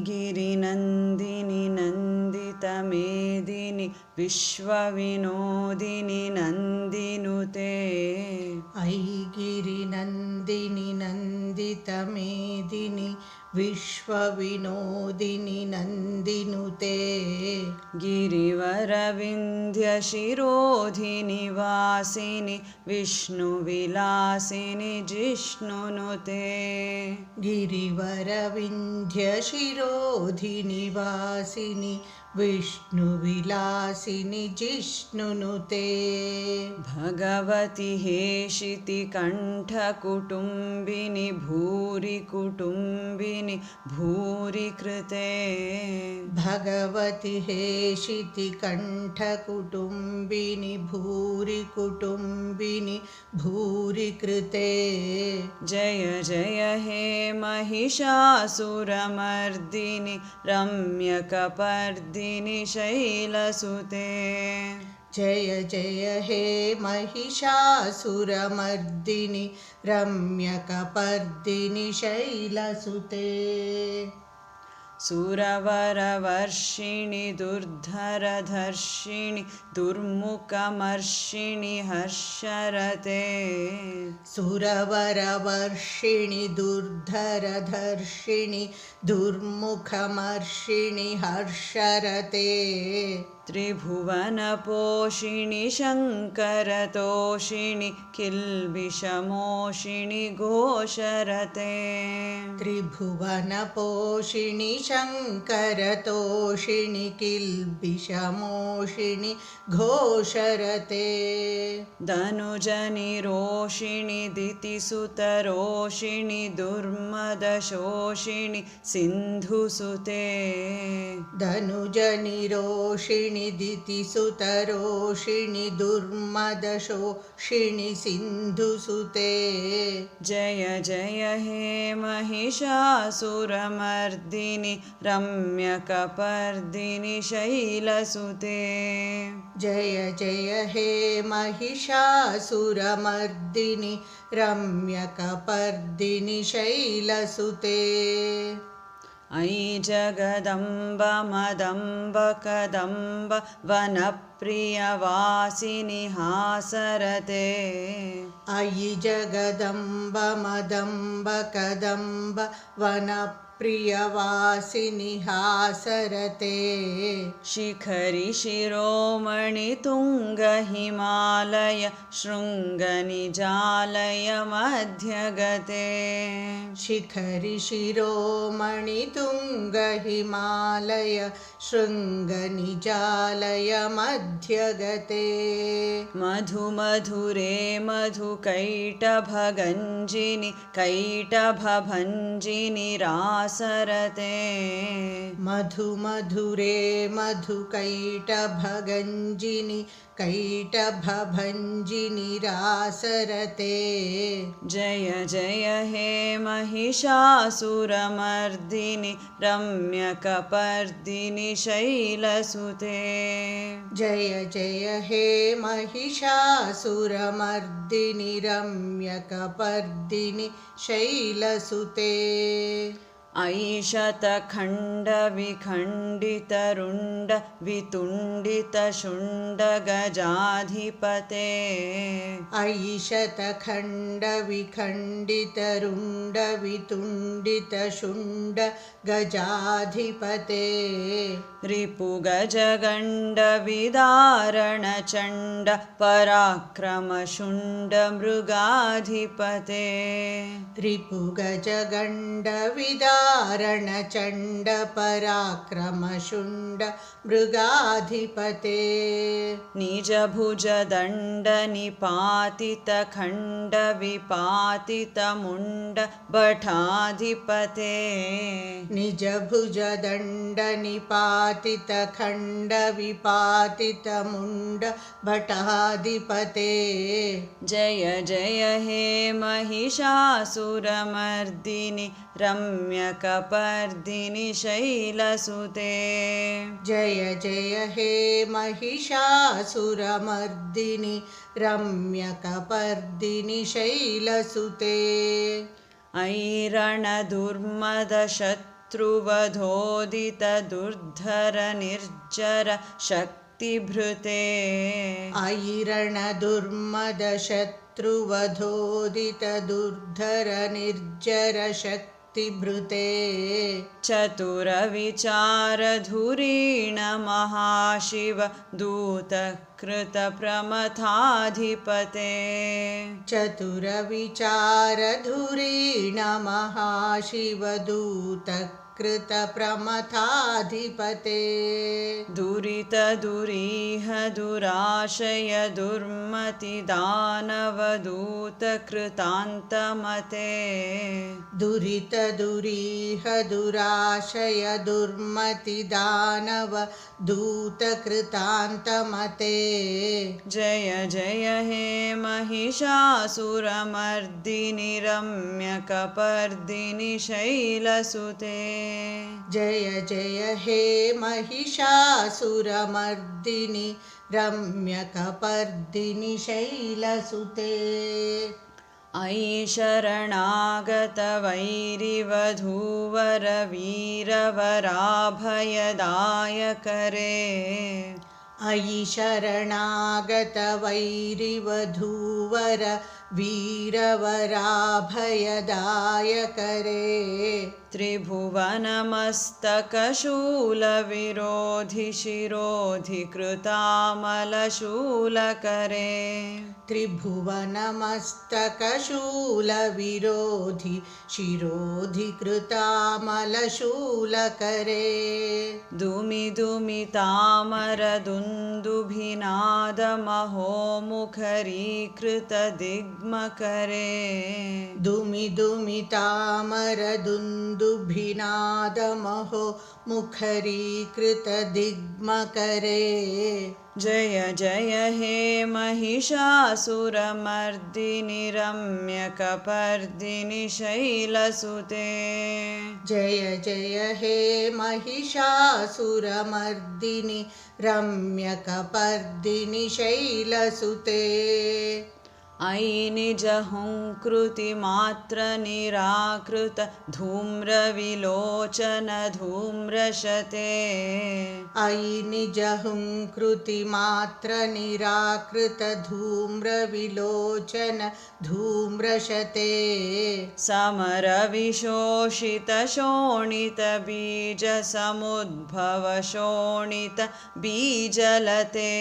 गिरिनन्दिनि नन्दितमेदिनि विश्वविनोदिनि नन्दिनुते ऐगिरिनन्दिनि नन्दितमेदिनि विश्वविनोदिनि नन्दिनुते गिरिवरविन्ध्यशिरोधिनि वासिनि विष्णुविलासिनि जिष्णुनुते गिरिवरविन्ध्यशिरोधिनि वासिनि विष्णुविलासिनि जिष्णुनुते भगवति हेशितिकण्ठकुटुम्बिनि भूरि कुटुम्बिनि भूरि कृते भगवति हेशितिकण्ठकुटुम्बिनि भूरि कुटुम्बिनि भूरि कृते जय जय हे महिषासुरमर्दिनि रम्यकपर्दिनि शैलसुते जय जय हे महिषासुरमर्दिनि रम्यकपर्दिनि शैलसुते सुरवरवर्षिणि दुर्धरधर्षिणि दुर्मुखमर्षिणि हर्षरते सुरवरवर्षिणि दुर्धरधर्षिणि दुर्मुखमर्षिणि हर्षरते त्रिभुवनपोषिणि शङ्करतोषिणि किल्बिषमोषिणि घोषरते त्रिभुवनपोषिणि शङ्करतोषिणि किल्बिषमोषिणि घोषरते धनुजनिरोषिणि दितिसुतरोषिणि दुर्मदशोषिणि सिन्धुसुते धनुजनिरोषिणि दितिसुतरोषिणि दुर्मदशोषिणि सिन्धुसुते जय जय हे महिषासुरमर्दिनि रम्यकपर्दिनि शैलसुते जय जय हे महिषासुरमर्दिनि रम्यकपर्दिनि शैलसुते अयि जगदम्ब मदम्ब कदम्ब वनप्रियवासिनि हासरते अयि जगदम्ब मदम्ब कदम्ब वनप्रियवासिनि हासरते शिखरि शिरोमणि तुङ्गहिमालय शृङ्गनिजालय मध्यगते शिखरि शिरोमणि तुङ्गहिमालय शृङ्गनिजालय मध्यगते मधुमधुरे मधुकैटभगञ्जिनि कैटभभञ्जिनि रासरते मधुमधुरे मधुकैटभगञ्जिनि कैटभभञ्जिनि रासरते जय जय हे महिषासुरमर्दिनि रम्यकपर्दिनि शैलसुते जय जय हे महिषासुरमर्दिनि रम्यकपर्दिनि शैलसुते ऐशतखण्डविखण्डितरुण्ड वितुण्डितशुण्ड गजाधिपते ऐशतखण्डविखण्डितरुण्ड वितुण्डितशुण्ड गजाधिपते रिपुगजगण्डविदारणचण्ड पराक्रमशुण्ड मृगाधिपते रिपुगजगण्डविदारणचण्ड पराक्रमशुण्ड मृगाधिपते निजभुजदण्ड निपातितखण्ड विपातितमुण्ड भटाधिपते निजभुजदण्ड निपातितखण्ड विपातितमुण्ड भटाधिपते जय जय हे महिषासुरमर्दिनि रम्यकपर्दिनि शैलसुते जय जय हे महिषासुरमर्दिनि रम्यकपर्दिनि शैलसुते ऐरणदुर्मदशत्रुनिवासिनि शत्रुवधोदितदुर्धर निर्जर शक्तिभृते ऐरणदुर्मदशत्रुवधोदितदुर्धर निर्जर शक्तिभृते चतुरविचारधुरीण महाशिव दूतकृतप्रमथाधिपते चतुरविचारधुरीण महाशिवदूतकृतप्रमथाधिपते दुरितदुरीह दुराशय दुर्मतिदानवदूतकृतान्तमते दुरितदुरीह दुराशय दुर्मतिदानव दूतकृतान्तमते जय जय हे महिषासुरमर्दिनि रम्यकपर्दिनि शैलसुते जय जय हे महिषासुरमर्दिनि रम्यकपर्दिनि शैलसुते अयि शरणागतवैरिवधूवरवीरवराभयदायकरे अयि शरणागतवैरिवधूवर वीरवराभयदायकरे त्रिभुवनमस्तकशूलविरोधि शिरोधिकृतामलशूलकरे त्रिभुवनमस्तकशूलविरोधि शिरोधिकृतामलशूलकरे दुमिदुमितामरदुन्दुभिनादमहोमुखरीकृतदिग्मकरे दुमिदुमितामरदुन्दुभिनादमहो मुखरीकृतदिग्मकरे जय जय हे महिषासुरमर्दिनि रम्यकपर्दिनि शैलसुते जय जय हे महिषासुरमर्दिनि रम्यकपर्दिनि शैलसुते अयि निजहुङ्कृतिमात्रनिराकृत धूम्रविलोचन धूम्रशते अयि निजहुङ्कृतिमात्रनिराकृत धूम्रविलोचन धूम्रशते समरविशोषितशोणितबीजसमुद्भवशोणितबीजलते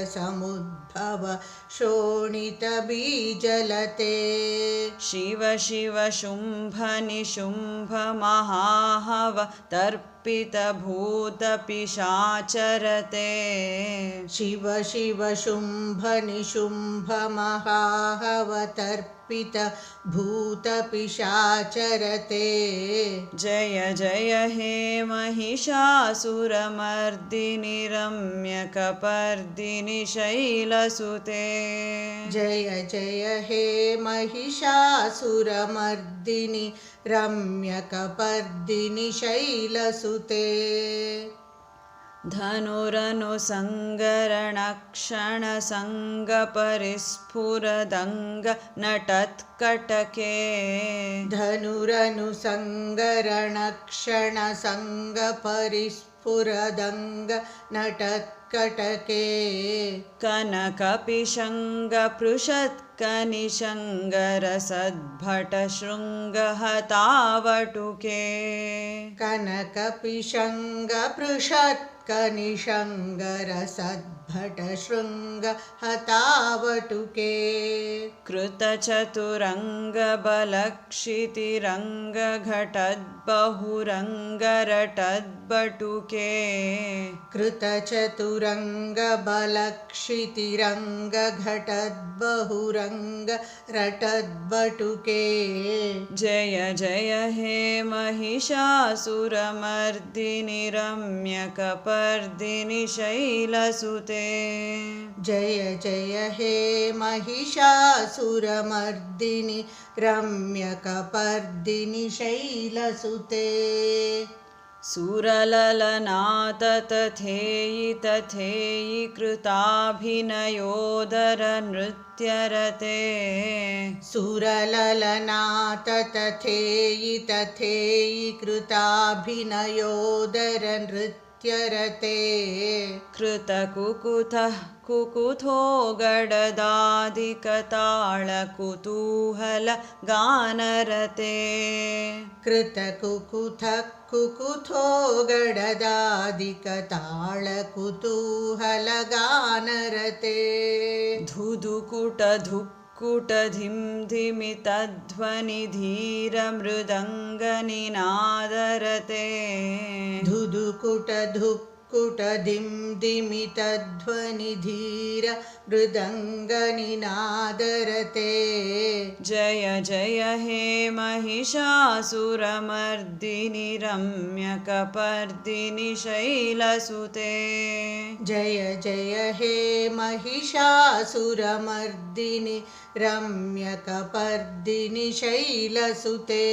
समरविशोषितशोणितबीजसमुद्भव शोणितबीजलते शिव शिव शुम्भ निशुम्भ महाहव तर्पितभूतपिशाचरते शिव शिव शुम्भ निशुम्भ महाहवतर्पित भूतपिशाचरते जय जय हे महिषासुरमर्दिनि रम्यकपर्दिनि शैलसुते जय जय हे महिषासुरमर्दिनि रम्यकपर्दिनि शैलसुते धनुरनुसङ्गरणक्षणसङ्गपरिस्फुरदङ्ग नटत्कटके धनुरनुसङ्गरणक्षणसङ्गपरिस्फुरदङ्ग नटत्कटके कनकपिशङ्गपृषत्कनिशङ्गरसद्भटशृङ्गहतावटुके कनकपिशङ्गपृषत्कनिशङ्गरसद्भटशृङ्गहतावटुके कृतचतुरङ्गबलक्षितिरङ्गघटद्बहुरङ्गरटद्बटुके कृतचतुरङ्गबलक्षितिरङ्गघटद्बहुरङ्गरटद्बटुके जय जय हे महिषासुरमर्दिनि रम्यकपर्दिनि शैलसुते जय जय हे महिषासुरमर्दिनि रम्यकपर्दिनि शैलसुते सुरललनाथ तथेयि तथेयि कृताभिनयोदरनृत्यरते सुरललनाथ तथेयि तथेयि कृताभिनयोदरनृत्यरते कृतकुकुथः कुकुथो गडदादिकताळकुतूहलगानरते कृतकुकुथः कुकुथो गडदादिकताळकुतूहलगानरते धुधुकुटधुक्कुटधिं धिमितध्वनिधीरमृदङ्गनिनादरते धुधुकुटधुक्कुटधिं दिमितध्वनिधीर मृदङ्गनिनादरते जय जय हे महिषासुरमर्दिनि रम्यकपर्दिनि शैलसुते जय जय हे महिषासुरमर्दिनि रम्यकपर्दिनि शैलसुते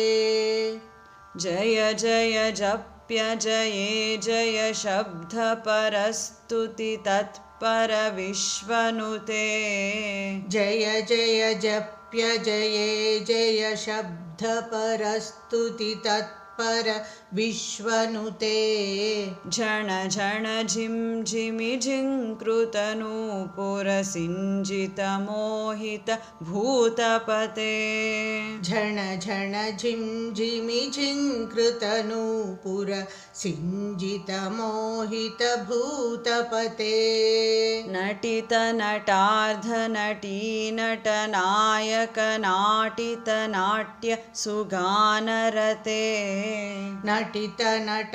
जय जय जप्य जये जय शब्दपरस्तुति तत्परविश्वनुते जय जय जप्य जये जय शब्दपरस्तुति तत्पर विश्वनुते झण झण झिं झिमि झिङ्कृतनूपुरसिञ्जितमोहित भूतपते झण झण झिं झिमि झिङ्कृतनूपुर सिञ्जितमोहितभूतपते नटितनटार्धनटीनटनायकनाटितनाट्य सुगानरते नटितनटार्धनटी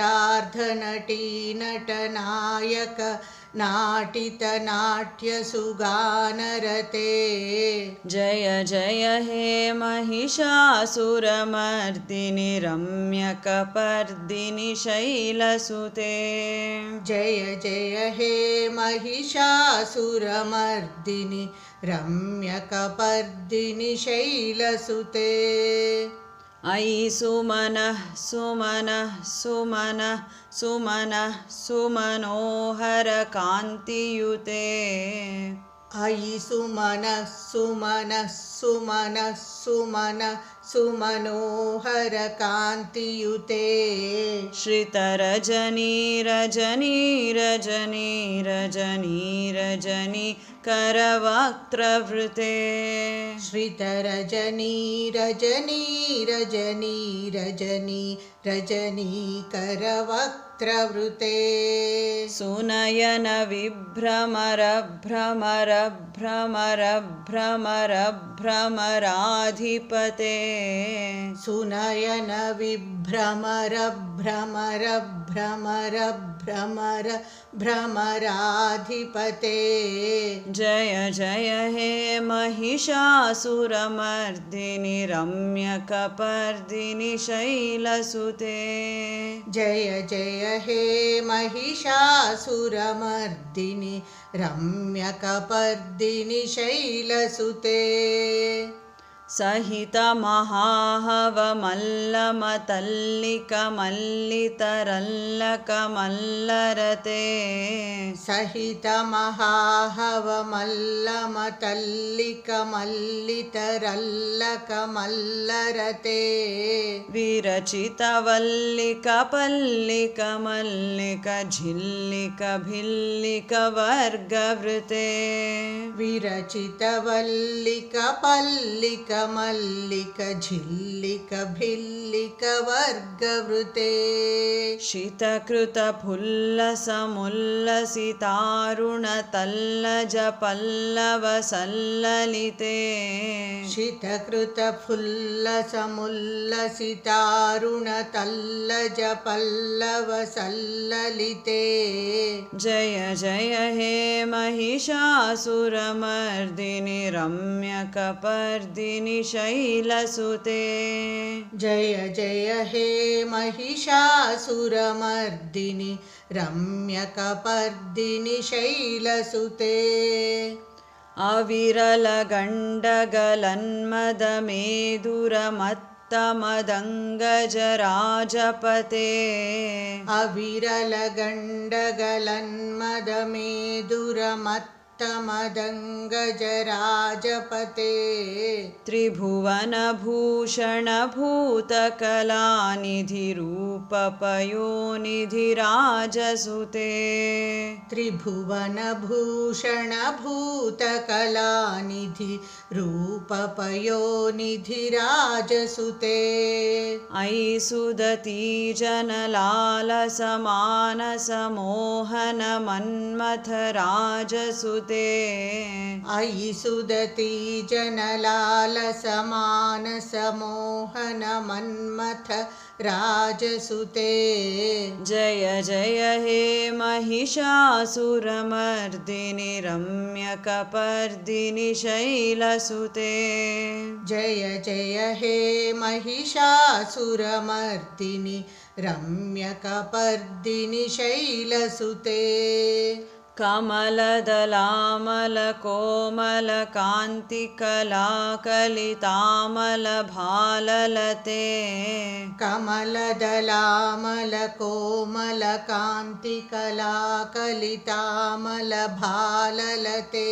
नटनायक नाटितनाट्यसुगानरते जय जय हे महिषासुरमर्दिनि रम्यकपर्दिनि शैलसुते जय जय हे महिषासुरमर्दिनि रम्यकपर्दिनि शैलसुते अयि सुमनः सुमनः सुमनः सुमनः सुमनोहरकान्तियुते अयि सुमनः सुमनः सुमनः सुमनः सुमनोहरकान्तियुते श्रितरजनी रजनी रजनी रजनी रजनी करवक्त्रवृते श्रितरजनी रजनी रजनी रजनी रजनी करवक्त्रवृते सुनयन विभ्रमर भ्रमर भ्रमर भ्रमर भ्रमराधिपते सुनयन विभ्रमर भ्रमर भ्रमर भ्रमर भ्रमराधिपते जय जय हे महिषासुरमर्दिनि रम्यकपर्दिनि शैलसुते जय जय हे महिषासुरमर्दिनि रम्यकपर्दिनि शैलसुते सहितमहाहवमल्लमतल्लिकमल्लितरल्लकमल्लरते सहितमहाहवमल्लमतल्लिकमल्लितरल्लकमल्लरते विरचितवल्लिकपल्लिकझिल्लिकभिल्लिकवर्गवृते विरचितवल्लिकपल्लिकझिल्लिकभिल्लिकवर्गवृते शितकृतफुल्लसमुल्लसितारुणतल्लजपल्लवसल्ललिते शितकृतफुल्लसमुल्लसितारुणतल्लजपल्लवसल्ललिते जय जय हे महिषासुरमर्दिनि रम्यकपर्दिनि शैलसुते जय जय हे महिषासुरमर्दिनि रम्यकपर्दिनि शैलसुते अविरलगण्डगलन्मदमेदुरमत्त अविरलगण्डगलन्मदमेदुरमत्तमदङ्गजराजपते अविरलगण्डगलन्मदमेदुरमत्तमदङ्गजराजपते त्रिभुवनभूषणभूतकलानिधिरूपपयोनिधिराजसुते त्रिभुवनभूषणभूतकलानिधि रूपपयोनिधिराजसुते अयि सुदती जनलालसमानसमोहनमन्मथराजसुते अयि सुदती जनलालसमानसमोहनमन्मथ राजसुते जय जय हे महिषासुरमर्दिनि रम्यकपर्दिनि शैलसुते जय जय हे महिषासुरमर्दिनि रम्यकपर्दिनि शैलसुते कमलदलामलकोमलकान्तिकलाकलितामलभाललते कमलदलामलकोमलकान्तिकलाकलितामलभाललते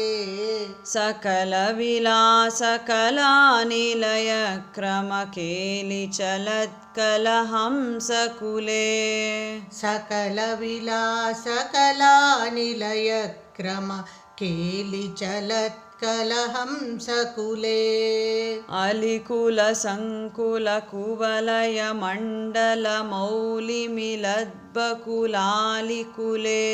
सकलविलासकलानिलयक्रमकेलिचलत्कलहंसकुले सकलविलासकलानिलयक्रम केलिचलत्कलहंसकुले अलिकुलसङ्कुलकुवलयमण्डलमौलिमिलद्बकुलालिकुले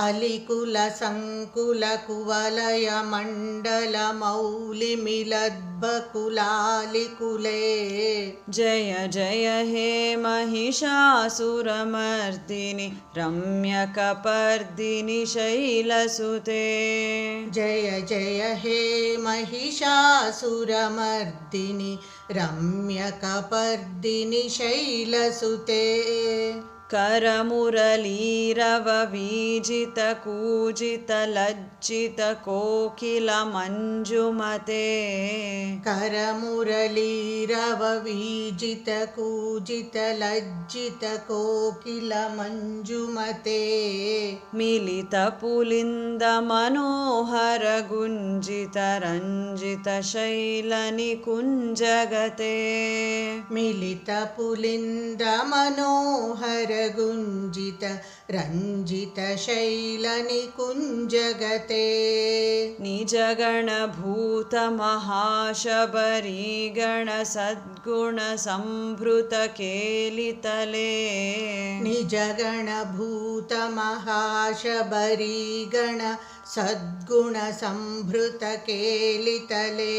अलिकुलसङ्कुलकुवलयमण्डलमौलिमिलद्बकुलालिकुले जय जय हे महिषासुरमर्दिनि रम्यकपर्दिनि शैलसुते जय जय हे महिषासुरमर्दिनि रम्यकपर्दिनि शैलसुते करमुरलीरववीजितकूजितलज्जितकोकिलमञ्जुमते करमुरलीरववीजितकूजितलज्जितकोकिलमञ्जुमते मिलितपुलिन्दमनोहरगुञ्जितरञ्जितशैलनिकुञ्जगते मिलितपुलिन्दमनोहरगुञ्जित रञ्जितशैलनिकुञ्जगते निजगणभूतमहाशबरीगणसद्गुणसंभृतकेलितले निजगणभूतमहाशबरीगण सद्गुणसंभृतकेलितले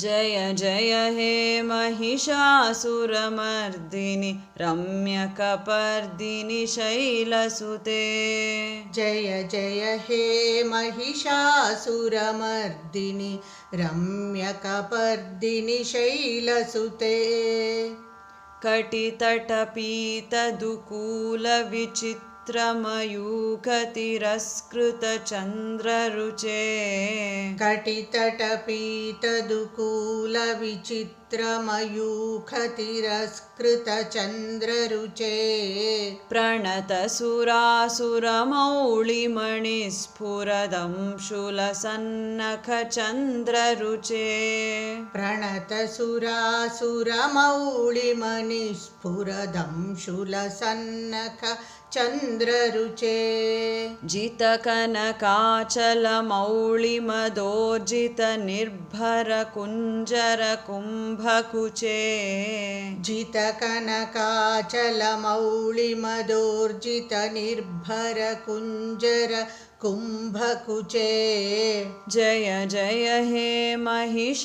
जय जय हे महिषासुरमर्दिनि रम्यकपर्दिनि शैलसुते जय जय हे महिषासुरमर्दिनि रम्यकपर्दिनि शैलसुते कटितटपीतदुकूलविचित्रमयूखतिरस्कृतचन्द्ररुचे कटितटपीतदुकूलविचित्रमयूखतिरस्कृतचन्द्ररुचे प्रणतसुरासुरमौळिमणिस्फुरदंशुलसन्नखचन्द्ररुचे प्रणतसुरासुरमौळिमणिस्फुरदंशुलसन्नख चन्द्ररुचे जितकनकाचलमौळिमदोर्जितनिर्भरकुञ्जरकुम्भकुचे जितकनकाचलमौळिमदोर्जितनिर्भरकुञ्जर कुम्भकुचे जय जय हे महिषासुरमर्दिनि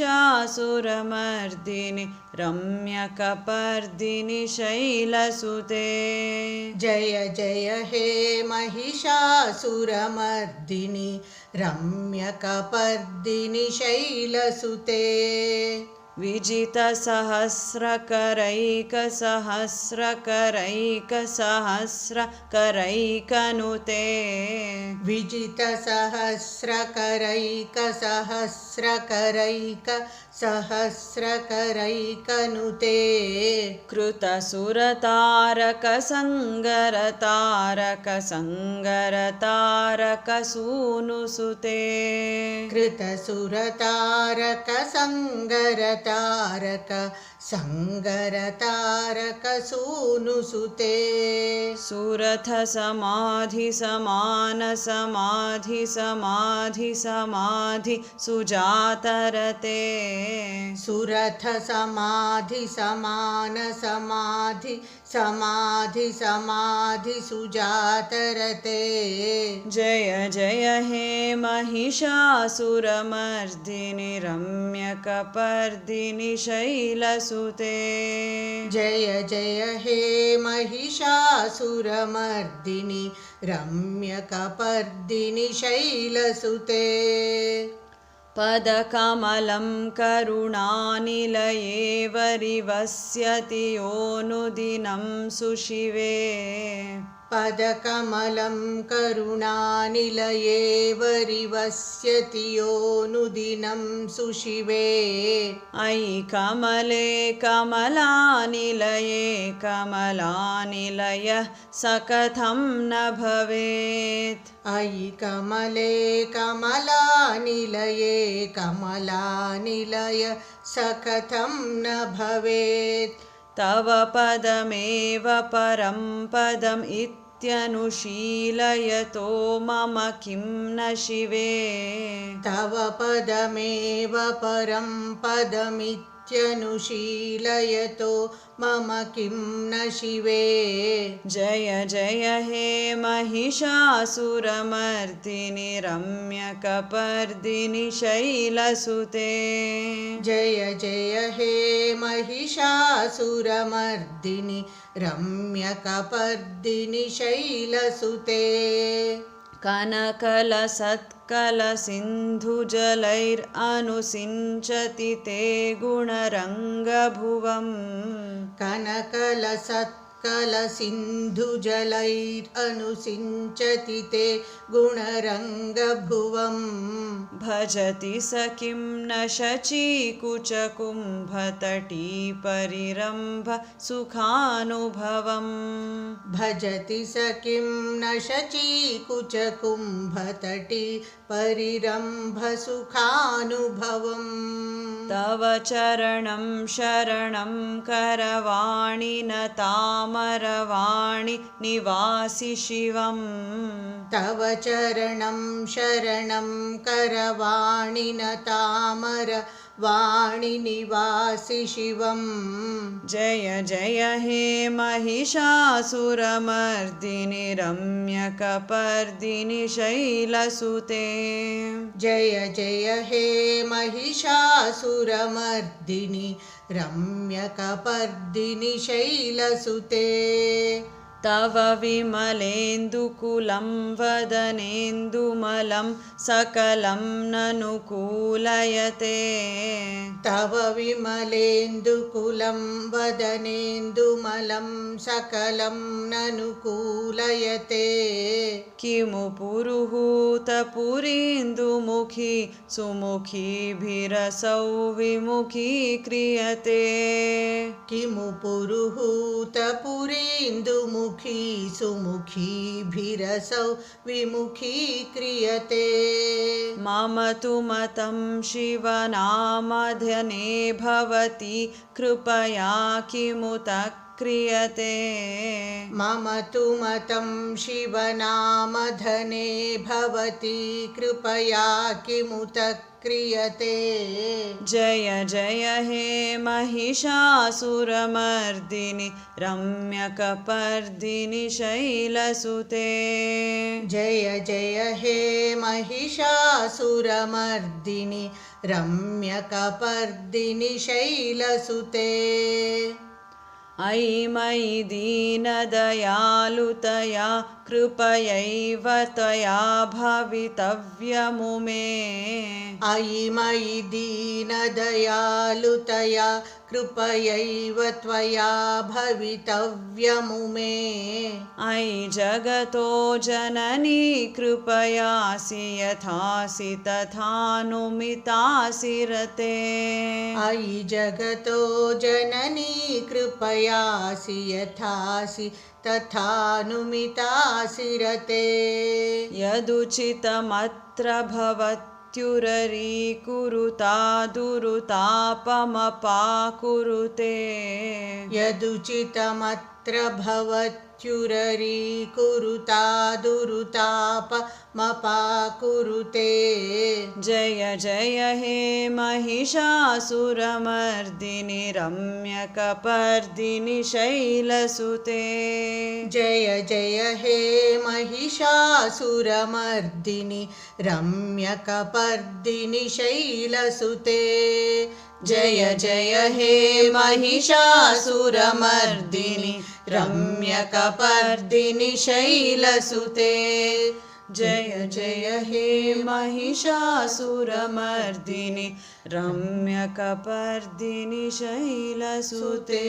रम्यकपर्दिनि शैलसुते जय जय हे महिषासुरमर्दिनि रम्यकपर्दिनि शैलसुते विजितसहस्रकरैकसहस्रकरैकसहस्रकरैकनुते विजितसहस्रकरैकसहस्रकरैकनुते कृतसुरतारकसङ्गरतारकसूनुसुते कृतसुरतारकसङ्गरतारकसूनुसुते सुरथसमाधिसमानसमाधिसमाधिसमाधि सुजातरते सुरथसमाधिसमानसमाधि समाधि सुजातरते जय जय हे महिषासुरमर्दिनि रम्यकपर्दिनि शैलसुते जय जय हे महिषासुरमर्दिनि रम्यकपर्दिनि शैलसुते पदकमलं करुणानिलये वरिवस्यति योऽनुदिनं सुशिवे पदकमलं करुणानिलये वरिवस्यति योऽनुदिनं सुशिवे अयि कमले कमलानिलये कमलानिलयः स कथं न भवेत् अयि कमले कमलानिलये कमलानिलय स कथं न भवेत् तव पदमेव परं पदम् इत्यनुशीलयतो मम किं न शिवे तव पदमेव परं पदमित्यनुशीलयतो मम किं न शिवे जय जय हे महिषासुरमर्दिनि रम्यकपर्दिनि शैलसुते जय जय हे महिषासुरमर्दिनि रम्यकपर्दिनि शैलसुते कनकलसत्कलसिन्धुजलैरनुसिञ्चति ते गुणरङ्गभुवम् कनकलसत्कलसिन्धुजलैरनुसिञ्चति ते गुणरङ्गभुवम् भजति स किं न शचीकुचकुम्भतटी परिरम्भ सुखानुभवम् भजति स किं न शचीकुचकुम्भतटी परिरम्भ सुखानुभवम् तव चरणं शरणं करवाणि न तामरवाणि निवासि शिवम् तव चरणं शरणं करवाणि न तामरवाणि निवासि शिवम् जय जय हे महिषासुरमर्दिनि रम्यकपर्दिनि शैलसुते जय जय हे महिषासुरमर्दिनि रम्यकपर्दिनि शैलसुते तव विमलेन्दुकुलं वदनेन्दुमलं सकलं ननुकूलयते तव विमलेन्दुकुलं वदनेन्दुमलं सकलं ननुकूलयते किमु पुरुहूतपुरीन्दुमुखी सुमुखीभिरसौ विमुखीक्रियते किमु पुरुहूतपुरीन्दुमुखी सुमुखीभिरसौ विमुखीक्रियते मम तु मतं शिवनामध्यने भवति कृपया किमुत क्रियते मम तु मतं शिवनामधने भवति कृपया किमुत क्रियते जय जय हे महिषासुरमर्दिनि रम्यकपर्दिनि शैलसुते जय जय हे महिषासुरमर्दिनि रम्यकपर्दिनि शैलसुते अयि मयि दीनदयालुतया कृपयैव त्वया भवितव्यमुमे अयि मयि दीनदयालुतया कृपयैव त्वया भवितव्यमुमे अयि जगतो जननी कृपयासि यथासि तथानुमितासि रते अयि जगतो जननी कृपयासि यथासि तथानुमितासि रते यदुचितमत्र भवत्युररीकुरुता दुरुतापमपाकुरुते यदुचितमत्र भवत्युररीकुरुता दुरुतापमपाकुरुते जय जय हे महिषासुरमर्दिनि रम्यकपर्दिनि शैलसुते जय जय हे महिषासुरमर्दिनि रम्यकपर्दिनि शैलसुते जय जय हे महिषासुरमर्दिनि रम्यकपर्दिनि शैलसुते जय जय हे महिषासुरमर्दिनि रम्यकपर्दिनि शैलसुते।